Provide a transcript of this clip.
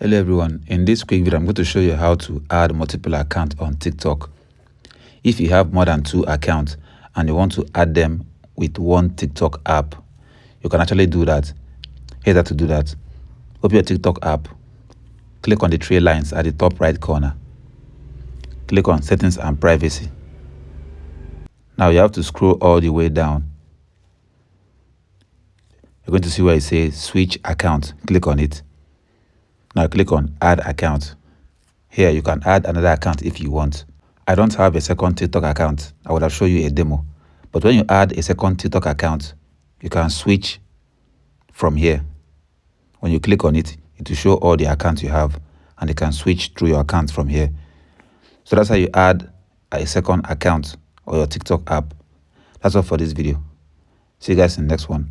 Hello everyone, in this quick video I'm going to show you how to add multiple accounts on TikTok. If you have more than 2 accounts and you want to add them with one TikTok app, you can actually do that. Here's how to do that. Open your TikTok app, click on the 3 lines at the top right corner. Click on settings and privacy. Now you have to scroll all the way down. You're going to see where it says switch account. Click on it. Now click on add account. Here you can add another account if you want. I don't have a second TikTok account. I would have shown you a demo. But when you add a second TikTok account, you can switch from here. When you click on it, it will show all the accounts you have and you can switch through your accounts from here. So that's how you add a second account or your TikTok app. That's all for this video. See you guys in the next one.